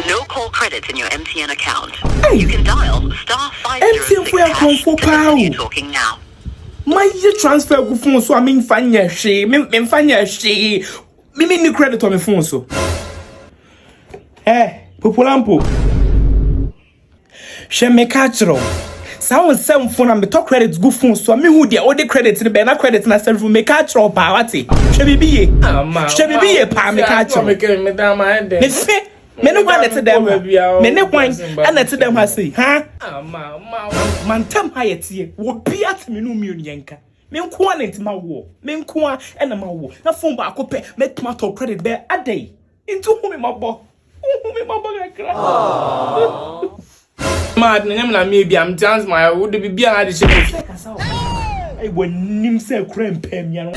no call credits in your MTN account. Hey. You can dial *506# to continue talking now. My transfer go phone so I mean fanya she me ni credit on my phone so Popolampo she me catch ro sound some phone and me talk credit go phone so me who dey all the credit be na credit na self me catch ro pa wati she bibiye pa me catch ro me down my head me fe me no wan let them me ne kwan and let them ha say man tam ha yetie wo bia te me no mi onyenka me nko an ntima wo me nko an na ma wo na phone ba akopɛ me tomato credit be adai into hu me mabo gakra mad nyam na me bia am chance my would be bia na de she ai wonim se kura mpam ya no